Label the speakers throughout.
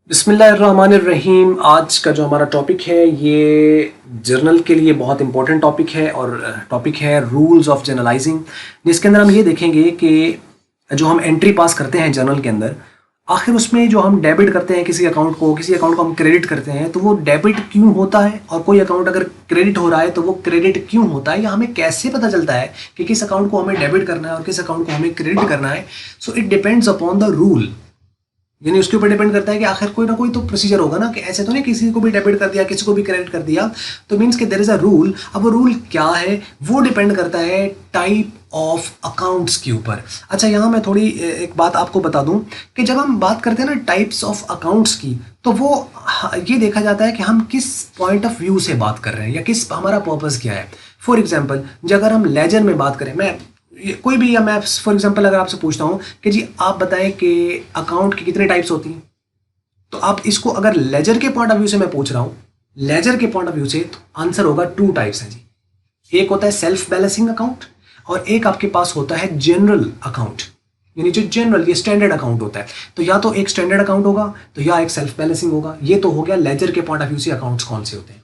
Speaker 1: बिस्मिल्लाहिर्रहमानिर्रहीम। आज का जो हमारा टॉपिक है ये जर्नल के लिए बहुत इंपॉर्टेंट टॉपिक है और टॉपिक है रूल्स ऑफ जर्नलाइजिंग, जिसके अंदर हम ये देखेंगे कि जो हम एंट्री पास करते हैं जर्नल के अंदर, आखिर उसमें जो हम डेबिट करते हैं किसी अकाउंट को हम क्रेडिट करते हैं तो वो डेबिट क्यों होता है, और कोई अकाउंट अगर क्रेडिट हो रहा है तो वो क्रेडिट क्यों होता है, या हमें कैसे पता चलता है कि किस अकाउंट को हमें डेबिट करना है और किस अकाउंट को हमें क्रेडिट करना है। So it depends upon the rule, यानी उसके ऊपर डिपेंड करता है कि आखिर कोई ना कोई तो प्रोसीजर होगा ना, कि ऐसे तो नहीं किसी को भी डेबिट कर दिया किसी को भी क्रेडिट कर दिया, तो मीन्स कि देयर इज अ रूल। अब वो रूल क्या है वो डिपेंड करता है टाइप ऑफ अकाउंट्स के ऊपर। अच्छा, यहाँ मैं थोड़ी एक बात आपको बता दूं कि जब हम बात करते हैं ना टाइप्स ऑफ अकाउंट्स की, तो वो ये देखा जाता है कि हम किस पॉइंट ऑफ व्यू से बात कर रहे हैं या किस हमारा पर्पस क्या है। फॉर एग्जाम्पल, अगर हम लेजर में बात करें, मैं कोई भी, या मैं फॉर एग्जांपल अगर आपसे पूछता हूं कि जी आप बताएं कि अकाउंट की कितने टाइप्स होती हैं, तो आप इसको अगर लेजर के पॉइंट ऑफ व्यू से मैं पूछ रहा हूं, लेजर के पॉइंट ऑफ व्यू से, तो आंसर होगा टू टाइप्स हैं जी। एक होता है सेल्फ बैलेंसिंग अकाउंट और एक आपके पास होता है जनरल अकाउंट, यानी जो जनरल ये स्टैंडर्ड अकाउंट होता है। तो या तो एक स्टैंडर्ड अकाउंट होगा तो या एक सेल्फ बैलेंसिंग होगा। ये तो हो गया लेजर के पॉइंट ऑफ व्यू से अकाउंट्स कौन से होते हैं,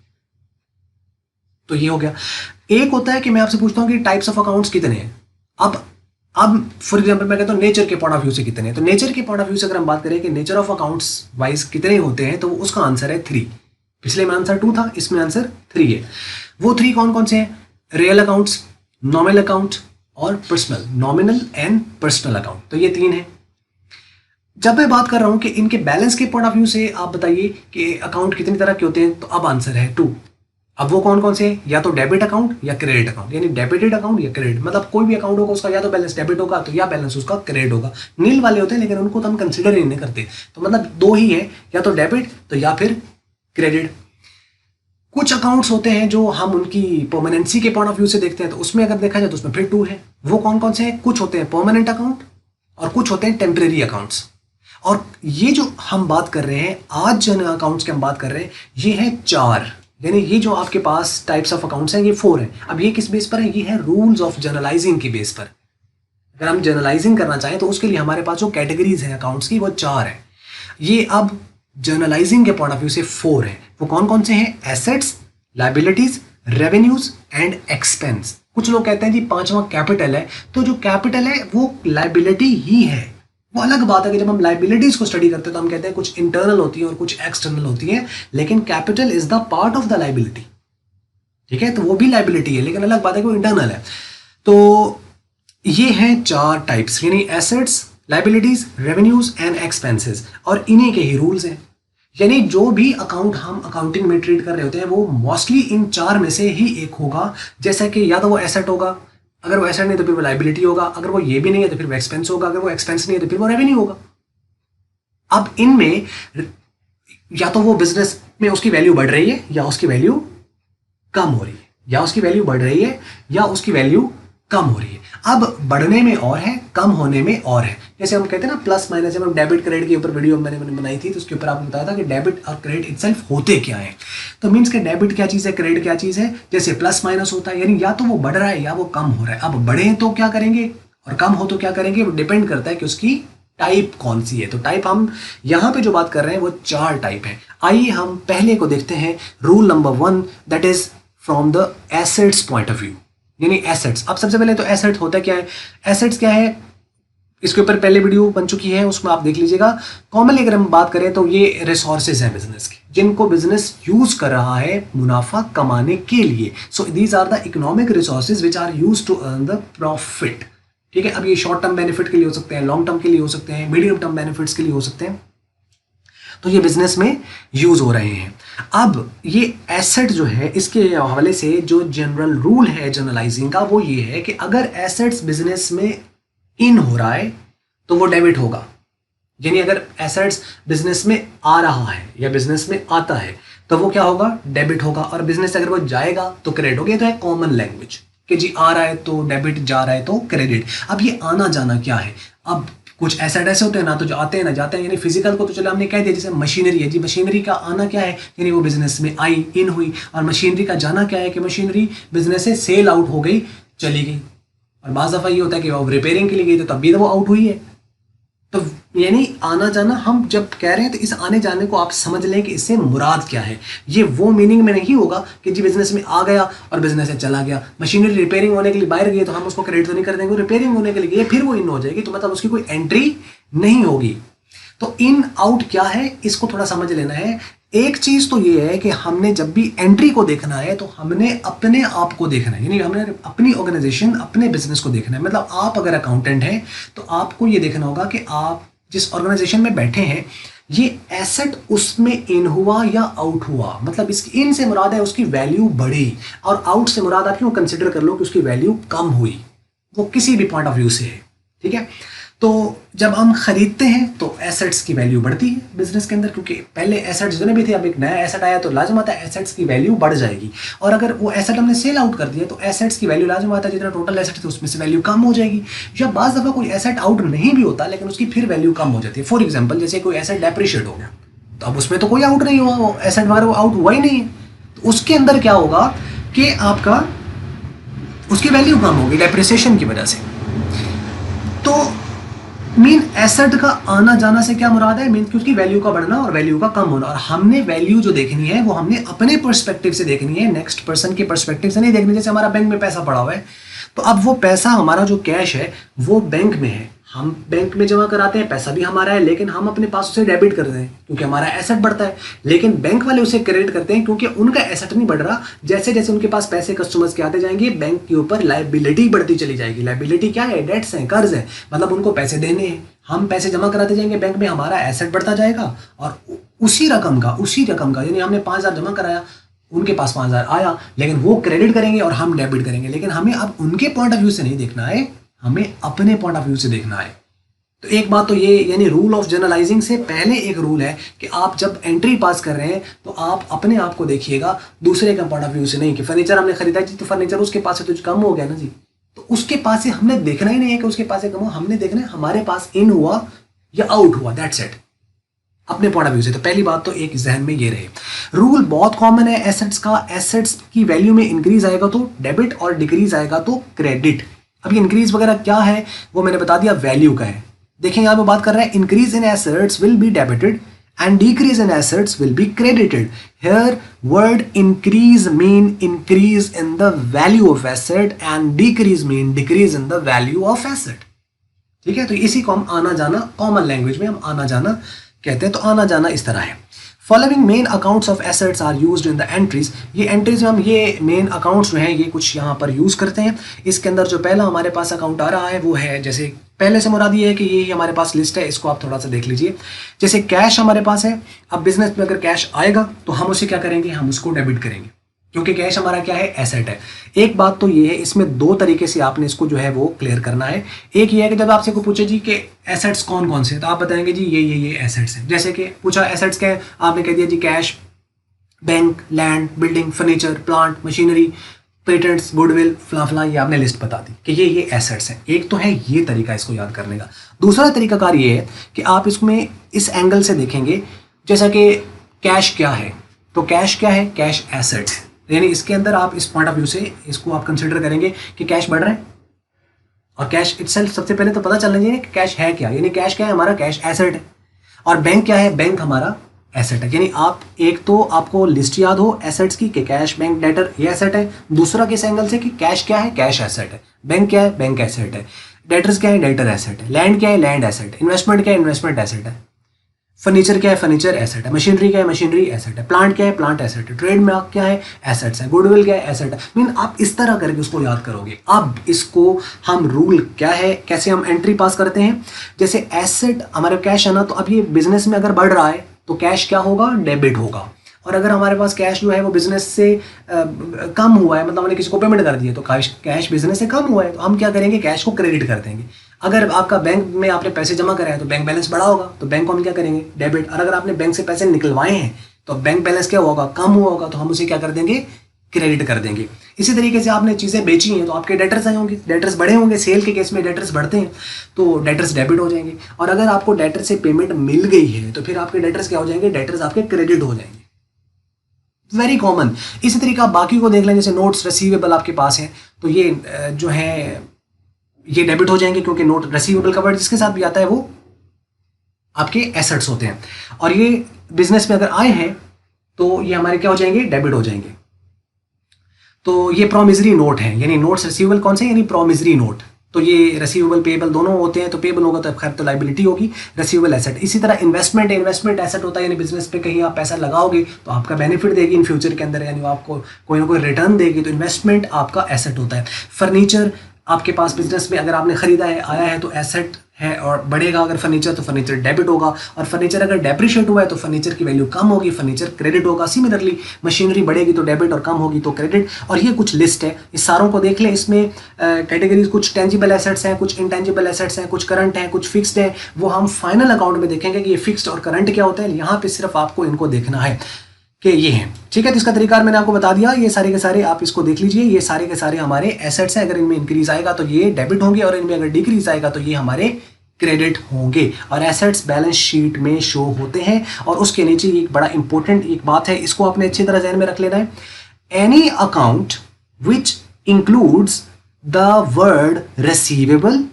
Speaker 1: तो ये हो गया। एक होता है कि मैं आपसे पूछता हूं कि टाइप्स ऑफ अकाउंट्स कितने हैं। अब फॉर एग्जांपल मैं कहता हूँ नेचर के पॉइंट ऑफ व्यू से कितने हैं, तो नेचर के पॉइंट ऑफ व्यू से अगर हम बात करें कि नेचर ऑफ अकाउंट्स वाइज कितने होते हैं, तो उसका आंसर है 3। पिछले में आंसर 2 था, इसमें आंसर 3 है। वो 3 कौन कौन से हैं? रियल अकाउंट्स, नॉमिनल अकाउंट और personal, nominal and personal account, तो ये 3 है। जब मैं बात कर रहा हूं कि इनके बैलेंस के पॉइंट ऑफ व्यू से आप बताइए कि अकाउंट कितनी तरह के होते हैं, तो अब आंसर है 2। अब वो कौन कौन से हैं? या तो डेबिट अकाउंट या क्रेडिट अकाउंट, यानी डेबिटेड अकाउंट या क्रेडिट, मतलब कोई भी अकाउंट होगा उसका या तो बैलेंस डेबिट होगा तो या बैलेंस उसका क्रेडिट होगा। नील वाले होते हैं लेकिन उनको तो हम कंसिडर ही नहीं करते, तो मतलब 2 ही है, या तो डेबिट तो या फिर क्रेडिट। कुछ अकाउंट्स होते हैं जो हम उनकी परमानेंसी के पॉइंट ऑफ व्यू से देखते हैं, तो उसमें अगर देखा जाए तो उसमें फिर 2 है। वो कौन कौन से हैं? कुछ होते हैं परमानेंट अकाउंट और कुछ होते हैं टेम्परेरी अकाउंट्स। और ये जो हम बात कर रहे हैं आज, जन अकाउंट्स की हम बात कर रहे हैं, ये है 4, यानी ये जो आपके पास टाइप्स ऑफ अकाउंट्स हैं ये 4 हैं। अब ये किस बेस पर है? ये है रूल्स ऑफ जर्नलाइजिंग की बेस पर। अगर हम जर्नलाइजिंग करना चाहें तो उसके लिए हमारे पास जो कैटेगरीज हैं अकाउंट्स की वो 4 है। ये अब जर्नलाइजिंग के पॉइंट ऑफ व्यू से 4 है। वो कौन कौन से हैं? Assets, liabilities, revenues and expense. कुछ लोग कहते हैं जी 5वां कैपिटल है, तो जो कैपिटल है वो लाइबिलिटी ही है। वो अलग बात है कि जब हम लाइबिलिटीज को स्टडी करते हैं तो हम कहते हैं कुछ इंटरनल होती है और कुछ एक्सटर्नल होती है, लेकिन capital is the part of the liability. ठीक है, तो वो भी लाइबिलिटी है, लेकिन अलग बात है कि वो इंटरनल है। तो ये हैं 4 टाइप्स, यानी assets, liabilities, revenues and expenses, और इन्हीं के ही रूल्स हैं। यानी जो भी अकाउंट हम अकाउंटिंग में ट्रीट कर रहे होते हैं वो मोस्टली इन 4 में से ही एक होगा। जैसा कि या तो वो एसेट होगा, अगर वो एसेट नहीं तो फिर वो लाइबिलिटी होगा, अगर वो ये भी नहीं है तो फिर वो एक्सपेंस होगा, अगर वो एक्सपेंस नहीं है तो फिर वो रेवेन्यू होगा। अब इनमें या तो वो बिजनेस में उसकी वैल्यू बढ़ रही है या उसकी वैल्यू कम हो रही है, या उसकी वैल्यू बढ़ रही है या उसकी वैल्यू कम हो रही है। अब बढ़ने में और है, कम होने में और है। जैसे हम कहते हैं ना प्लस माइनस, जब हम डेबिट क्रेडिट के ऊपर वीडियो मैंने बनाई थी तो उसके ऊपर आपको बताया था कि डेबिट और क्रेडिट इटसेल्फ होते क्या है। तो मीन्स के डेबिट क्या चीज़ है, क्रेडिट क्या चीज़ है। जैसे प्लस माइनस होता है, यानी या तो वो बढ़ रहा है या वो कम हो रहा है। अब बढ़े तो क्या करेंगे और कम हो तो क्या करेंगे, वो डिपेंड करता है कि उसकी टाइप कौन सी है। तो टाइप हम यहाँ पे जो बात कर रहे हैं वो 4 टाइप है। आइए हम पहले को देखते हैं, rule number 1, that is from the assets point of view, यानी एसेट्स। अब सबसे पहले तो एसेट होता क्या है? एसेट्स क्या है, इसके ऊपर पहले वीडियो बन चुकी है, उसमें आप देख लीजिएगा। कॉमनली अगर हम बात करें तो ये रिसोर्सेज हैं बिजनेस के, जिनको बिजनेस यूज कर रहा है मुनाफा कमाने के लिए। So these are the economic resources which are use to earn the profit. ठीक है, अब ये शॉर्ट टर्म बेनिफिट के लिए हो सकते हैं, लॉन्ग टर्म के लिए हो सकते हैं, मीडियम टर्म बेनिफिट्स के लिए हो सकते हैं, तो ये बिजनेस में यूज हो रहे हैं। अब ये एसेट जो है, इसके हवाले से जो जनरल रूल है जर्नलाइजिंग का वो ये है कि अगर एसेट्स बिजनेस में इन हो रहा है तो वो डेबिट होगा। यानी अगर एसेट्स बिजनेस में आ रहा है या बिजनेस में आता है तो वो क्या होगा, डेबिट होगा। और बिजनेस अगर वो जाएगा तो क्रेडिट होगा। ये तो है कॉमन लैंग्वेज कि जी आ रहा है तो डेबिट, जा रहा है तो क्रेडिट। अब ये आना जाना क्या है? अब कुछ एसेट ऐसे होते हैं ना तो जो आते हैं ना जाते हैं, यानी फिजिकल को तो चलो हमने कह दिया, जैसे मशीनरी है जी, मशीनरी का आना क्या है, यानी वो बिजनेस में आई, इन हुई। और मशीनरी का जाना क्या है कि मशीनरी बिजनेस से सेल आउट हो गई, चली गई। और बाज़ दफ़ा ये होता है कि वो रिपेयरिंग के लिए गई तो तब भी तो वो आउट हुई है। तो यानी आना जाना, हम जब कह रहे हैं तो इस आने जाने को आप समझ लें कि इससे मुराद क्या है। ये वो मीनिंग में नहीं होगा कि जी बिजनेस में आ गया और बिजनेस से चला गया। मशीनरी रिपेयरिंग होने के लिए बाहर गई तो हम उसको क्रेडिट तो नहीं कर देंगे, रिपेयरिंग होने के लिए गई फिर वो इन हो जाएगी, तो मतलब उसकी कोई एंट्री नहीं होगी। तो इन आउट क्या है इसको थोड़ा समझ लेना है। एक चीज तो ये है कि हमने जब भी एंट्री को देखना है तो हमने अपने आप को देखना है, यानी हमने अपनी ऑर्गेनाइजेशन अपने बिजनेस को देखना है। मतलब आप अगर अकाउंटेंट हैं तो आपको ये देखना होगा कि आप जिस ऑर्गेनाइजेशन में बैठे हैं ये एसेट उसमें इन हुआ या आउट हुआ। मतलब इसकी इन से मुराद है उसकी वैल्यू बढ़ी, और आउट से मुराद आप यूं कंसिडर कर लो कि उसकी वैल्यू कम हुई, वो किसी भी पॉइंट ऑफ व्यू से है। ठीक है, तो जब हम खरीदते हैं तो एसेट्स की वैल्यू बढ़ती है बिजनेस के अंदर, क्योंकि पहले एसेट्स जितने भी थे, अब एक नया एसेट आया तो लाजम आता है एसेट्स की वैल्यू बढ़ जाएगी। और अगर वो एसेट हमने सेल आउट कर दिया तो एसेट्स की वैल्यू लाजम आता है जितना टोटल एसेट थे उसमें से वैल्यू कम हो जाएगी। या बाज़ दफ़ा कोई एसेट आउट नहीं भी होता लेकिन उसकी फिर वैल्यू कम हो जाती है। फॉर एग्जाम्पल जैसे कोई एसेट डेप्रिशिएट हो गया तो अब उसमें तो कोई आउट नहीं हुआ, वो एसेट वगैरह वो आउट हुआ ही नहीं है, तो उसके अंदर क्या होगा कि आपका उसकी वैल्यू कम होगी डेप्रिसिएशन की वजह से। तो मीन एसेट का आना जाना से क्या मुराद है, मीन कि उसकी वैल्यू का बढ़ना और वैल्यू का कम होना। और हमने वैल्यू जो देखनी है वो हमने अपने पर्सपेक्टिव से देखनी है, नेक्स्ट पर्सन के पर्सपेक्टिव से नहीं देखनी। जैसे हमारा बैंक में पैसा पड़ा हुआ है तो अब वो पैसा हमारा जो कैश है वो बैंक में है, हम बैंक में जमा कराते हैं, पैसा भी हमारा है, लेकिन हम अपने पास उसे डेबिट करते हैं क्योंकि हमारा एसेट बढ़ता है। लेकिन बैंक वाले उसे क्रेडिट करते हैं क्योंकि उनका एसेट नहीं बढ़ रहा। जैसे जैसे उनके पास पैसे कस्टमर्स के आते जाएंगे बैंक के ऊपर लायबिलिटी बढ़ती चली जाएगी। लायबिलिटी क्या है, डेट्स हैं, कर्ज है, मतलब उनको पैसे देने हैं, हम पैसे जमा कराते जाएंगे बैंक में, हमारा एसेट बढ़ता जाएगा और उसी रकम का यानी हमने 5,000 जमा कराया, उनके पास 5,000 आया, लेकिन वो क्रेडिट करेंगे और हम डेबिट करेंगे। लेकिन हमें अब उनके पॉइंट ऑफ व्यू से नहीं देखना है, हमें अपने पॉइंट ऑफ व्यू से देखना है। तो एक बात तो ये, यानी रूल ऑफ जनरलाइजिंग से पहले एक रूल है कि आप जब एंट्री पास कर रहे हैं तो आप अपने आप को देखिएगा, दूसरे का पॉइंट ऑफ व्यू से नहीं। कि फर्नीचर हमने खरीदा जी तो फर्नीचर उसके पास से तो कम हो गया ना जी, तो उसके पास से हमने देखना ही नहीं है कि उसके पास से कम हुआ, हमने देखना है हमारे पास इन हुआ या आउट हुआ, दैट्स इट, अपने पॉइंट ऑफ व्यू से। तो पहली बात तो एक जहन में ये रहे। रूल बहुत कॉमन है एसेट्स का, एसेट्स की वैल्यू में इंक्रीज आएगा तो डेबिट और डिक्रीज आएगा तो क्रेडिट। अभी इंक्रीज वगैरह क्या है वो मैंने बता दिया, वैल्यू का है। देखें यहाँ पे बात कर रहे हैं increase in assets will be debited and decrease in assets will be credited. Here word increase mean increase in the value of asset and decrease mean decrease in the value of asset. ठीक है, तो इसी को हम आना जाना, common language में हम आना जाना कहते हैं। तो आना जाना इस तरह है। Following main accounts of assets are used in the entries. ये एंट्रीज में हम ये मेन अकाउंट्स जो हैं ये कुछ यहाँ पर यूज़ करते हैं। इसके अंदर जो पहला हमारे पास अकाउंट आ रहा है वो है, जैसे पहले से मुराद ये है कि ये हमारे पास लिस्ट है, इसको आप थोड़ा सा देख लीजिए। जैसे कैश हमारे पास है, अब बिजनेस में अगर कैश आएगा तो हम उसे क्या करेंगे, हम उसको डेबिट करेंगे क्योंकि कैश हमारा क्या है, एसेट है। एक बात तो ये है, इसमें दो तरीके से आपने इसको जो है वो क्लियर करना है। एक ये है कि जब आपसे को पूछे जी कि एसेट्स कौन कौन से, तो आप बताएंगे जी ये एसेट्स हैं। जैसे कि पूछा एसेट्स क्या है, आपने कह दिया जी cash, bank, land, building, furniture, plant, machinery, patents, goodwill, फला, ये आपने लिस्ट बता दी कि ये एसेट्स हैं। एक तो है ये तरीका इसको याद करने का। दूसरा तरीकाकार ये है कि आप इसमें इस एंगल से देखेंगे, जैसा कि कैश क्या है, तो कैश क्या है, कैश एसेट है। यानी इसके अंदर आप इस पॉइंट ऑफ व्यू से इसको आप कंसिडर करेंगे कि कैश बढ़ रहा है और कैश इटसेल्फ, सबसे पहले तो पता चलना चाहिए कि कैश है क्या, यानी कैश क्या है, हमारा कैश एसेट है। और बैंक क्या है, बैंक हमारा एसेट है। यानी आप एक तो आपको लिस्ट याद हो एसेट्स की कि कैश, बैंक, डेटर ये एसेट है। दूसरा किस एंगल से कि कैश क्या है, कैश एसेट है। बैंक क्या है, बैंक एसेट है। डेटर्स क्या है, डेटर एसेट है। लैंड क्या है, लैंड एसेट है। इन्वेस्टमेंट क्या है, इन्वेस्टमेंट एसेट है। फर्नीचर क्या है, फर्नीचर एसेट है। मशीनरी क्या है, मशीनरी एसेट है। प्लांट क्या है, प्लांट एसेट है। ट्रेड मार्क क्या है, एसेट्स है। गुडविल क्या है, एसेट है। मीन आप इस तरह करके उसको याद करोगे। अब इसको हम रूल क्या है, कैसे हम एंट्री पास करते हैं। जैसे एसेट हमारे कैश है ना, तो अब ये बिजनेस में अगर बढ़ रहा है तो कैश क्या होगा, डेबिट होगा। और अगर हमारे पास कैश जो है वो बिजनेस से कम हुआ है, मतलब हमने किसी को पेमेंट कर दिया, तो कैश बिजनेस से कम हुआ है, तो हम क्या करेंगे, कैश को क्रेडिट कर देंगे। अगर आपका बैंक में आपने पैसे जमा कराए तो बैंक बैलेंस बढ़ा होगा, तो बैंक को हम क्या करेंगे, डेबिट। और अगर आपने बैंक से पैसे निकलवाए हैं तो बैंक बैलेंस क्या होगा, कम हुआ होगा, तो हम उसे क्या कर देंगे, क्रेडिट कर देंगे। इसी तरीके से आपने चीज़ें बेची हैं तो आपके डेटर्स आए होंगे, डेटर्स बढ़े होंगे। सेल के केस में डेटर्स बढ़ते हैं तो डेटर्स डेबिट हो जाएंगे। और अगर आपको डेटर से पेमेंट मिल गई है तो फिर आपके डेटर्स क्या हो जाएंगे, डेटर्स आपके क्रेडिट हो जाएंगे। Very common. इसी तरीके आप बाकी को देख लें, जैसे नोट्स रिसीवेबल आपके पास हैं तो ये जो है ये डेबिट हो जाएंगे क्योंकि नोट रिसीवेबल का वर्ड जिसके साथ भी आता है वो आपके एसेट्स होते हैं, और ये बिजनेस में अगर आए हैं तो ये हमारे क्या हो जाएंगे, डेबिट हो जाएंगे। तो ये प्रोमिसरी नोट है, यानी नोट्स रिसीवेबल कौन से, यानी प्रोमिसरी नोट। तो ये रिसीवेबल पेबल दोनों होते हैं, तो पेबल होगा तो खैर तो लाइबिलिटी होगी, रिसीवेबल एसेट। इसी तरह इन्वेस्टमेंट है, इन्वेस्टमेंट एसेट होता है, यानी बिजनेस पे कहीं आप पैसा लगाओगे तो आपका बेनिफिट देगी इन फ्यूचर के अंदर, यानी वो आपको कोई ना कोई रिटर्न देगी, तो इन्वेस्टमेंट आपका एसेट होता है। फर्नीचर आपके पास बिजनेस में अगर आपने खरीदा है, आया है, तो एसेट है और बढ़ेगा अगर फर्नीचर, तो फर्नीचर डेबिट होगा, और फर्नीचर अगर डेप्रिशिएट हुआ है तो फर्नीचर की वैल्यू कम होगी, फर्नीचर क्रेडिट होगा। सिमिलरली मशीनरी बढ़ेगी तो डेबिट और कम होगी तो क्रेडिट। और ये कुछ लिस्ट है, इस सारों को देख लें। इसमें कैटेगरीज कुछ टेंजिबल एसेट्स हैं, कुछ इंटेंजिबल एसेट्स हैं, कुछ करंट हैं, कुछ फिक्स्ड हैं। वो हम फाइनल अकाउंट में देखेंगे कि ये फिक्स्ड और करंट क्या होता है। यहाँ पे सिर्फ आपको इनको देखना है कि ये हैं, ठीक है। तो इसका तरीका मैंने आपको बता दिया, ये सारे के सारे आप इसको देख लीजिए, ये सारे के सारे हमारे एसेट्स हैं। अगर इनमें इंक्रीज आएगा तो ये डेबिट होंगे, और इनमें अगर डिक्रीज आएगा तो ये हमारे क्रेडिट होंगे। और एसेट्स बैलेंस शीट में शो होते हैं। और उसके नीचे एक बड़ा इंपॉर्टेंट एक बात है, इसको आपने अच्छी तरह ध्यान में रख लेना है। Any account which includes the word receivable,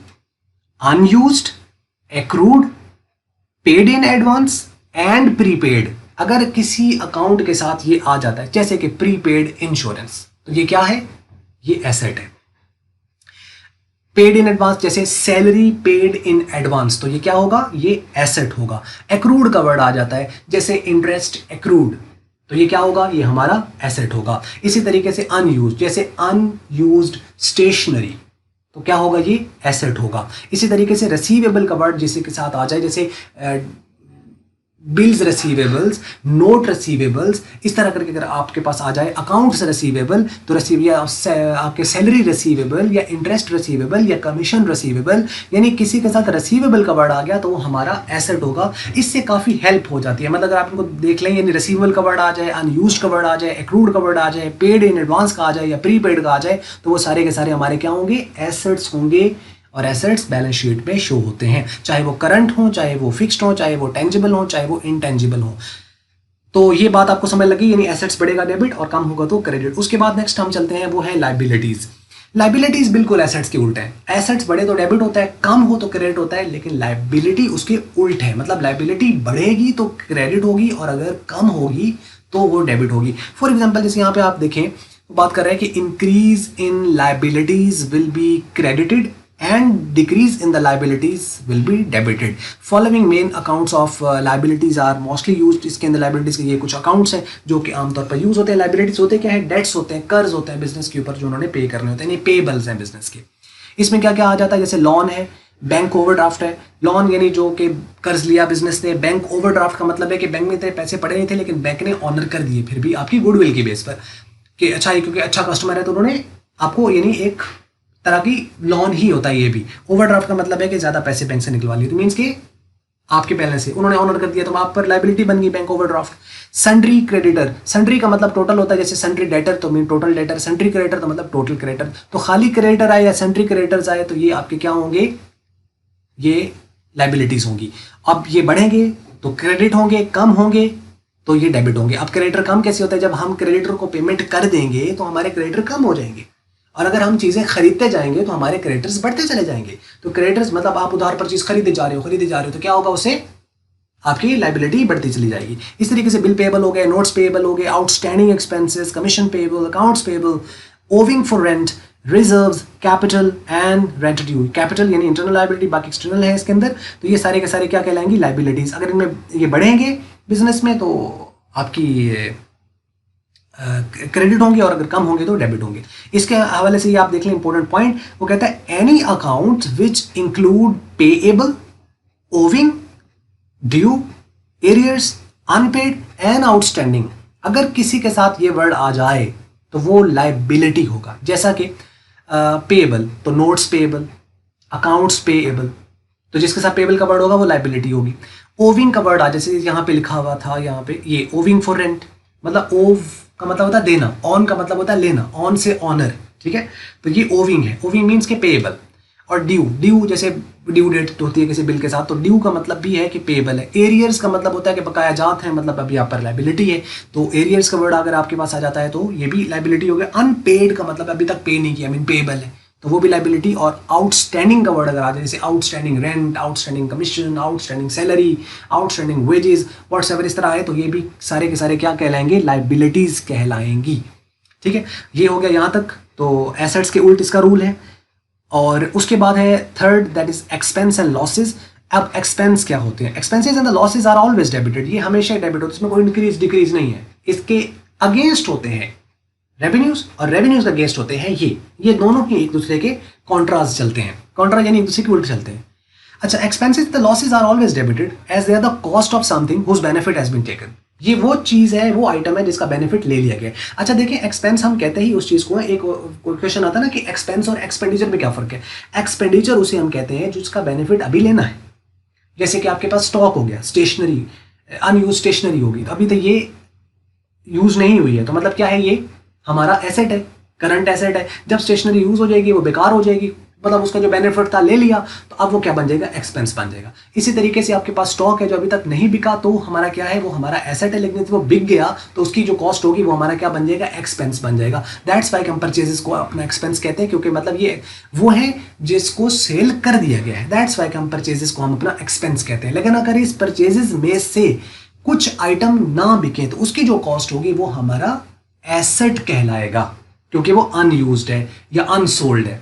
Speaker 1: unused, accrued, paid in advance and prepaid, अगर किसी अकाउंट के साथ ये आ जाता है, जैसे कि प्रीपेड इंश्योरेंस, तो ये क्या है, ये एसेट है। पेड इन एडवांस, जैसे सैलरी पेड इन एडवांस, तो ये क्या होगा, ये एसेट होगा। एक्रूड का वर्ड आ जाता है, जैसे इंटरेस्ट एक्रूड, तो ये क्या होगा, ये हमारा एसेट होगा। इसी तरीके से अनयूज्ड, जैसे अनयूज्ड स्टेशनरी, तो क्या होगा, ये एसेट होगा। इसी तरीके से रिसीवेबल का वर्ड जिसके के साथ आ जाए, जैसे बिल्स रिसीवेबल्स, नोट रिसीवेबल्स, इस तरह करके अगर आपके पास आ जाए अकाउंट्स रिसीवेबल, तो आपके सैलरी रिसीवेबल या इंटरेस्ट रिसीवेबल या कमीशन रिसीवेबल, यानी किसी के साथ रिसीवेबल का वर्ड आ गया तो वो हमारा एसेट होगा। इससे काफ़ी हेल्प हो जाती है। मतलब अगर आप इनको देख लें, यानी रिसीवेबल का वर्ड आ जाए, अनयूज का वर्ड आ जाए, एक्रूड का वर्ड आ जाए, पेड इन एडवांस का आ जाए या प्रीपेड का आ जाए, तो वो सारे के सारे हमारे क्या होंगे, एसेट्स होंगे। और एसेट्स बैलेंस शीट में शो होते हैं, चाहे वो करंट हो, चाहे वो फिक्स्ड हो, चाहे वो टेंजिबल हो, चाहे वो इंटेंजिबल हो। तो ये बात आपको समझ लगी, यानी एसेट्स बढ़ेगा डेबिट और कम होगा तो क्रेडिट। उसके बाद नेक्स्ट हम चलते हैं, वो है लाइबिलिटीज। लाइबिलिटीज बिल्कुल एसेट्स के उल्ट है। एसेट्स बढ़े तो डेबिट होता है, कम हो तो क्रेडिट होता है, लेकिन लाइबिलिटी उसके उल्ट है। मतलब लाइबिलिटी बढ़ेगी तो क्रेडिट होगी और अगर कम होगी तो वो डेबिट होगी। फॉर एग्जाम्पल, जैसे यहाँ पे आप देखें, बात कर रहे हैं कि increase in liabilities will be credited and decrease in the liabilities will be debited. Following main accounts of liabilities are mostly used. इसके अंदर liabilities के ये कुछ accounts हैं जो कि आमतौर पर यूज होते हैं। liabilities होते क्या है, डेट्स होते हैं, कर्ज होते हैं बिजनेस के ऊपर जो उन्होंने पे करने होते हैं, यानी पेबल्स हैं बिजनेस के। इसमें क्या क्या आ जाता है, जैसे लोन है, बैंक ओवरड्राफ्ट है। लोन यानी जो कि कर्ज लिया बिजनेस ने, बैंक ओवरड्राफ्ट का मतलब है कि बैंक में इतने पैसे पड़े नहीं थे लेकिन बैंक ने ऑनर कर दिए, फिर भी आपकी गुडविल की बेस पर कि अच्छा ये क्योंकि अच्छा कस्टमर है तो उन्होंने आपको, यानी एक तरह की लोन ही होता है ये भी। ओवरड्राफ्ट का मतलब है कि ज्यादा पैसे बैंक से निकलवा लिए, तो मींस कि आपके बैलेंस से उन्होंने ऑनर कर दिया तो आप पर लाइबिलिटी बन गई bank overdraft. Sundry creditor, sundry का मतलब टोटल होता है, जैसे सन्ड्री डेटर तो mean total debtor, sundry creditor तो मतलब टोटल क्रेडिटर। तो खाली क्रेडिटर आए या सन्ड्री क्रेडिटर्स आए तो ये आपके क्या होंगे, ये लाइबिलिटीज होंगी। अब ये बढ़ेंगे तो क्रेडिट होंगे, कम होंगे तो ये डेबिट होंगे। अब क्रेडिटर कम कैसे होता है, जब हम क्रेडिटर को पेमेंट कर देंगे तो हमारे क्रेडिटर कम हो जाएंगे, और अगर हम चीजें खरीदते जाएंगे तो हमारे क्रेडिटर्स बढ़ते चले जाएंगे। तो क्रेडिटर्स मतलब आप उधार पर चीज खरीदे जा रहे हो तो क्या होगा, उससे आपकी लाइबिलिटी बढ़ती चली जाएगी। इस तरीके से बिल पेबल हो गए, नोट्स पेबल हो गए, outstanding expenses, commission payable, accounts payable, owing for rent, reserves, capital and rent due. Capital यानी इंटरनल लाइबिलिटी, बाकी एक्सटर्नल है इसके अंदर। तो ये सारे के सारे क्या कहलाएंगी, लाइबिलिटीज। अगर इनमें ये बढ़ेंगे बिजनेस में तो आपकी क्रेडिट होंगे और अगर कम होंगे तो डेबिट होंगे। इसके हवाले से ये आप देख लें इंपॉर्टेंट पॉइंट, वो कहता है any account which include payable, owing, due, arrears, unpaid and outstanding. अगर किसी के साथ ये वर्ड आ जाए तो वो लाइबिलिटी होगा। जैसा कि पेएबल तो नोट्स पेएबल, अकाउंट्स पेएबल, तो जिसके साथ पेएबल का वर्ड होगा वो लाइबिलिटी होगी। ओविंग का वर्ड आ, जैसे यहाँ पे लिखा हुआ था, यहाँ पे ये ओविंग फॉर रेंट, मतलब ओव का मतलब होता है देना, ऑन का मतलब होता है लेना, ऑन से ऑनर, ठीक है। तो ये ओविंग है, ओविंग मीन्स के पेएबल। और ड्यू, ड्यू जैसे ड्यू डेट होती है किसी बिल के साथ, तो ड्यू का मतलब भी है कि पेएबल है। एरियर्स का मतलब होता है कि बकाया जात है, मतलब अभी आप पर लाइबिलिटी है, तो एरियर्स का वर्ड अगर आपके पास आ जाता है तो ये भी लाइबिलिटी हो गया। अनपेड का मतलब अभी तक पे नहीं किया, मीन पेएबल है, तो वो भी लाइबिलिटी। और आउटस्टैंडिंग का वर्ड अगर आ जाए, जैसे outstanding rent, outstanding commission, outstanding salary, outstanding wages, whatsoever इस तरह आए तो ये भी सारे के सारे क्या कहलाएंगे, लाइबिलिटीज कहलाएंगी। ठीक है, ये हो गया यहाँ तक। तो एसेट्स के उल्ट इसका रूल है। और उसके बाद है third, that is expense and losses. अब एक्सपेंस क्या होते हैं? Expenses and the losses are always debited, ये हमेशा डेबिट होते हैं, इसमें कोई इंक्रीज डिक्रीज नहीं है। इसके अगेंस्ट होते हैं रेवेन्यूज, और रेवेन्यूज का अगेंस्ट होते हैं ये दोनों ही एक दूसरे के कॉन्ट्रास्ट चलते हैं। कॉन्ट्रा यानी एक दूसरे के उल्टे चलते हैं। अच्छा, expenses the losses are always debited as they are the cost of something whose benefit has been taken. ये वो चीज है, वो आइटम है जिसका बेनिफिट ले लिया गया। अच्छा देखिए, एक्सपेंस हम कहते ही उस चीज को, एक क्वेश्चन आता है ना कि एक्सपेंस और एक्सपेंडिचर में क्या फर्क है। एक्सपेंडिचर उसे हम कहते हैं जिसका बेनिफिट अभी लेना है। जैसे कि आपके पास स्टॉक हो गया, स्टेशनरी, अनयूज स्टेशनरी होगी, तो अभी तो ये यूज नहीं हुई है, तो मतलब क्या है, ये हमारा एसेट है, करंट एसेट है। जब स्टेशनरी यूज हो जाएगी वो बेकार हो जाएगी, मतलब उसका जो बेनिफिट था ले लिया, तो अब वो क्या बन जाएगा, एक्सपेंस बन जाएगा। इसी तरीके से आपके पास स्टॉक है जो अभी तक नहीं बिका, तो हमारा क्या है, वो हमारा एसेट है, लेकिन वो बिक गया तो उसकी जो कॉस्ट होगी वो हमारा क्या बन जाएगा, एक्सपेंस बन जाएगा। दैट्स वाई हम परचेजेस को अपना एक्सपेंस कहते हैं, क्योंकि मतलब ये वो है जिसको सेल कर दिया गया है। दैट्स वाई हम परचेजेस को हम अपना एक्सपेंस कहते हैं। लेकिन अगर इस परचेजेस में से कुछ आइटम ना बिके तो उसकी जो कॉस्ट होगी वो हमारा एसेट कहलाएगा, क्योंकि वो अनयूज्ड है या अनसोल्ड है।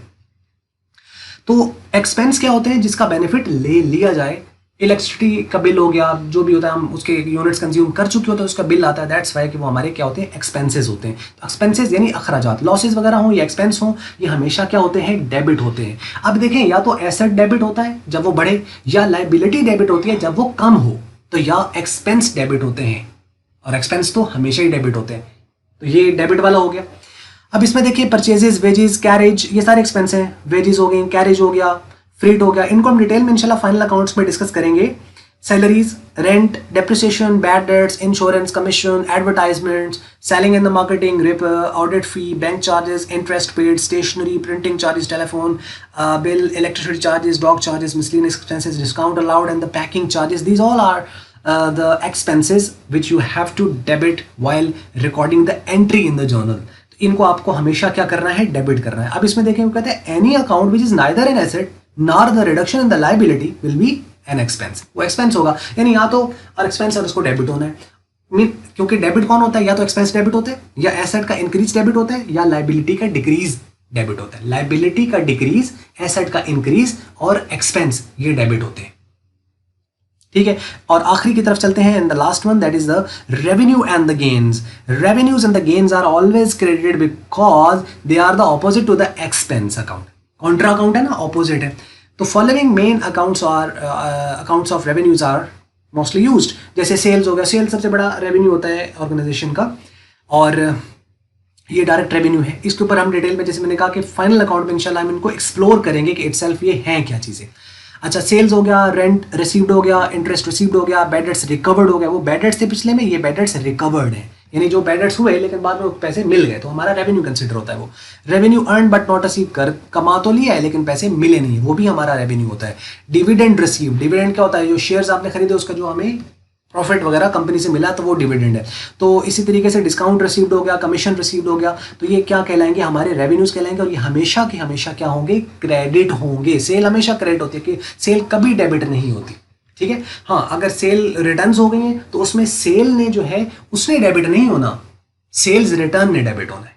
Speaker 1: तो एक्सपेंस क्या होते हैं, जिसका बेनिफिट ले लिया जाए। इलेक्ट्रिसिटी का बिल हो गया, जो भी होता है, हम उसके यूनिट्स कंज्यूम कर चुके होते हैं, उसका बिल आता है। दैट्स वाई कि वो हमारे क्या होते हैं, एक्सपेंसेस होते हैं। तो एक्सपेंसेस यानी अखराजात, लॉसेज वगैरह हो या एक्सपेंस हो, ये हमेशा क्या होते हैं, डेबिट होते हैं। अब देखें, या तो एसेट डेबिट होता है जब वो बढ़े, या लाइबिलिटी डेबिट होती है जब वो कम हो, तो या एक्सपेंस डेबिट होते हैं। और एक्सपेंस तो हमेशा ही डेबिट होते हैं, तो ये डेबिट वाला हो गया। अब इसमें देखिए, परचेजेस, वेजेस, कैरेज, ये सारे एक्सपेंस हैं। वेजेस हो गए, कैरेज हो गया, फ्रीट हो गया। इनको हम डिटेल में इंशाल्लाह फाइनल अकाउंट्स में डिस्कस करेंगे। Salaries, rent, depreciation, bad debts, insurance, commission, advertisements, selling in the marketing, audit fee, bank charges, interest paid, stationery, printing charges, telephone bill, electricity charges, dock charges, miscellaneous expenses, discount allowed and the packing charges, these all are the expenses which you have to debit while recording the entry in the journal. इनको आपको हमेशा क्या करना है, debit करना है। अब इसमें देखें, वो कहते हैं any account which is neither an asset nor the reduction in the liability will be an expense. वो एक्सपेंस होगा, यानी या तो और एक्सपेंस और उसको डेबिट होना है। क्योंकि डेबिट कौन होता है, या तो एक्सपेंस डेबिट होते हैं, या एसेट का इंक्रीज डेबिट होता है, या लायबिलिटी का डिक्रीज डेबिट होता है। लायबिलिटी का डिक्रीज, एसेट का इंक्रीज और एक्सपेंस ये डेबिट होते हैं। ठीक है, और आखिरी की तरफ चलते हैं, and the last one, that is the revenue and the gains. Revenues and the gains are always credited because they are the opposite to the expense account. Contra account है ना, ऑपोजिट है। तो following main accounts of revenues are mostly used. जैसे sales हो गया, sales सबसे बड़ा revenue होता है ऑर्गेनाइजेशन का, और ये डायरेक्ट रेवेन्यू है। इसके ऊपर हम डिटेल में, जैसे मैंने कहा कि फाइनल अकाउंट में इंशाल्लाह हम इनको एक्सप्लोर करेंगे कि इटसेल्फ ये हैं क्या चीज़ें। अच्छा, सेल्स हो गया, रेंट रिसीव्ड हो गया, इंटरेस्ट रिसीव्ड हो गया, बैड डेट्स रिकवर्ड हो गया। वो बैड डेट्स थे पिछले में, ये बैड डेट्स रिकवर्ड है, यानी जो बैड डेट्स हुए लेकिन बाद में पैसे मिल गए, तो हमारा रेवेन्यू कंसिडर होता है। वो revenue earn but not receive, कर कमा तो लिया है लेकिन पैसे मिले नहीं, वो भी हमारा रेवेन्यू होता है। डिविडेंड रिसीव, डिविडेंड क्या होता है, जो शेयर्स आपने खरीदे उसका जो हमें प्रॉफिट वगैरह कंपनी से मिला, तो वो डिविडेंड है। तो इसी तरीके से डिस्काउंट रिसीव्ड हो गया, कमीशन रिसीव्ड हो गया, तो ये क्या कहलाएंगे, हमारे रेवेन्यूज कहलाएंगे। और ये हमेशा के हमेशा क्या होंगे, क्रेडिट होंगे। सेल हमेशा क्रेडिट होती है, कि सेल कभी डेबिट नहीं होती। ठीक है, हाँ, अगर सेल रिटर्न्स हो गई हैं तो उसमें सेल ने जो है उसने डेबिट नहीं होना, सेल्स रिटर्न ने डेबिट होना है।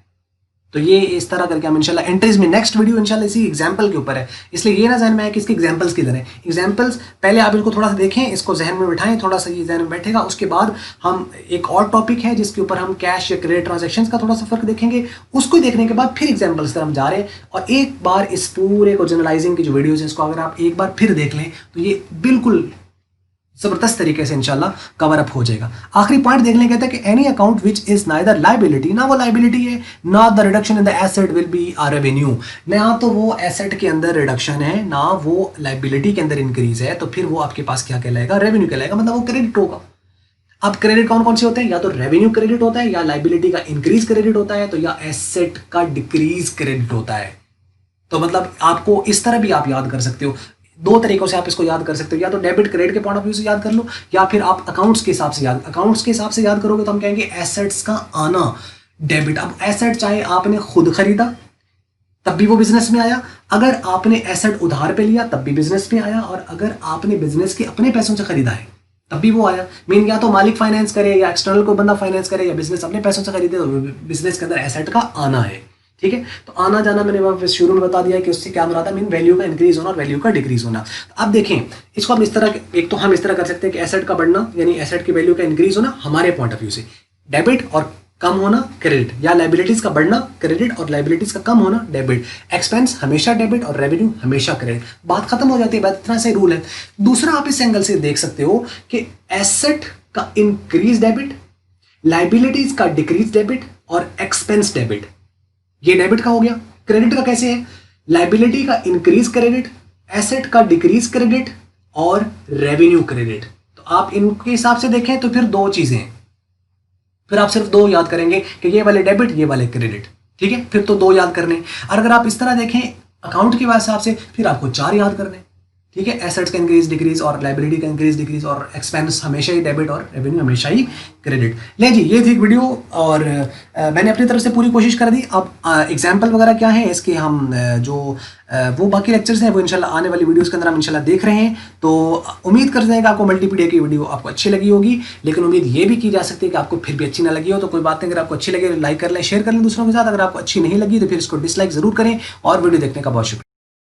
Speaker 1: तो ये इस तरह करके हम इंशाल्लाह एंट्रीज में, नेक्स्ट वीडियो इंशाल्लाह इसी एग्जांपल के ऊपर है, इसलिए ये ना जहन में है कि इसके एग्जांपल्स किधर हैं। एग्जांपल्स पहले आप इसको थोड़ा सा देखें, इसको जहन में बिठाएं, थोड़ा सा ये जहन में बैठेगा। उसके बाद हम एक और टॉपिक है जिसके ऊपर हम कैश या क्रेडिट ट्रांजैक्शंस का थोड़ा सा फर्क देखेंगे। उसको देखने के बाद फिर एग्जाम्पल्स तरफ हम जा रहे हैं। और एक बार इस पूरे को जनरलाइजिंग की जो वीडियोज है, इसको अगर आप एक बार फिर देख लें तो ये बिल्कुल जबरदस्त तरीके से इंशाल्लाह कवर अप हो जाएगा। आखिरी पॉइंट देख लें, कहता है कि any account which is neither liability, ना वो लायबिलिटी है, ना the reduction in the asset will be a revenue. ना तो वो एसेट के अंदर रिडक्शन है, ना वो लायबिलिटी के अंदर इंक्रीज है, तो फिर वो आपके पास क्या कहलाएगा, रेवेन्यू कहलाएगा, मतलब वो क्रेडिट होगा। अब क्रेडिट कौन कौन से होते हैं, या तो रेवेन्यू क्रेडिट होता है, या लायबिलिटी का इंक्रीज क्रेडिट होता है, तो या एसेट का डिक्रीज क्रेडिट होता है। तो मतलब आपको इस तरह भी आप याद कर सकते हो, दो तरीकों से आप इसको याद कर सकते हो, या तो डेबिट क्रेडिट के पॉइंट ऑफ व्यू से याद कर लो, या फिर आप अकाउंट्स के हिसाब से याद करोगे तो हम कहेंगे एसेट्स का आना डेबिट। अब एसेट चाहे आपने खुद खरीदा तब भी वो बिजनेस में आया। अगर आपने एसेट उधार पे लिया तब भी बिजनेस में आया, और अगर आपने बिजनेस के अपने पैसों से खरीदा है तब भी वो आया। मीन या तो मालिक फाइनेंस करे या एक्सटर्नल कोई बंदा फाइनेंस करे या बिजनेस अपने पैसों से खरीदे, तो बिजनेस के अंदर एसेट का आना है। ठीक है, तो आना जाना मैंने वहां शुरू में बता दिया कि उससे क्या मुराद है, मीन वैल्यू का इंक्रीज होना और वैल्यू का डिक्रीज होना। तो अब देखें इसको हम इस तरह, एक तो हम इस तरह कर सकते हैं कि एसेट का बढ़ना यानी एसेट की वैल्यू का इंक्रीज होना हमारे पॉइंट ऑफ व्यू से, डेबिट और कम होना क्रेडिट, या लाइबिलिटीज का बढ़ना क्रेडिट और लाइबिलिटीज का कम होना डेबिट। एक्सपेंस हमेशा डेबिट और रेवेन्यू हमेशा क्रेडिट। बात खत्म हो जाती है, बात इतना से रूल है। दूसरा आप इस एंगल से देख सकते हो कि एसेट का इंक्रीज डेबिट, लाइबिलिटीज का डिक्रीज डेबिट और एक्सपेंस डेबिट, ये डेबिट का हो गया। क्रेडिट का कैसे है, लाइबिलिटी का इंक्रीज क्रेडिट, एसेट का डिक्रीज क्रेडिट और रेवेन्यू क्रेडिट। तो आप इनके हिसाब से देखें तो फिर दो चीजें हैं, फिर आप सिर्फ दो याद करेंगे कि ये वाले डेबिट ये वाले क्रेडिट। ठीक है, फिर तो दो याद करने। और अगर आप इस तरह देखें अकाउंट के हिसाब से फिर आपको चार याद करने। ठीक है, एसेट्स का इंक्रीज डिक्रीज और लाइबिलिटी का इंक्रीज डिक्रीज और एक्सपेंस हमेशा ही डेबिट और रेवेन्यू हमेशा ही क्रेडिट। ले जी, ये थी वीडियो और मैंने अपनी तरफ से पूरी कोशिश कर दी। अब एग्जाम्पल वगैरह क्या है इसके, हम वो बाकी लेक्चर्स हैं वो इंशाल्लाह आने वाली वीडियोस के अंदर हम इंशाल्लाह देख रहे हैं। तो उम्मीद करते हैं कि आपको मल्टीपीडिया की वीडियो आपको अच्छी लगी होगी, लेकिन उम्मीद ये भी की जा सकती है कि आपको फिर भी अच्छी ना लगी हो। तो कोई बात नहीं, अगर आपको अच्छी लगे लाइक कर लें, शेयर कर लें दूसरों के साथ। अगर आपको अच्छी नहीं लगी तो फिर इसको डिसलाइक जरूर करें, और वीडियो देखने का बहुत शुक्रिया।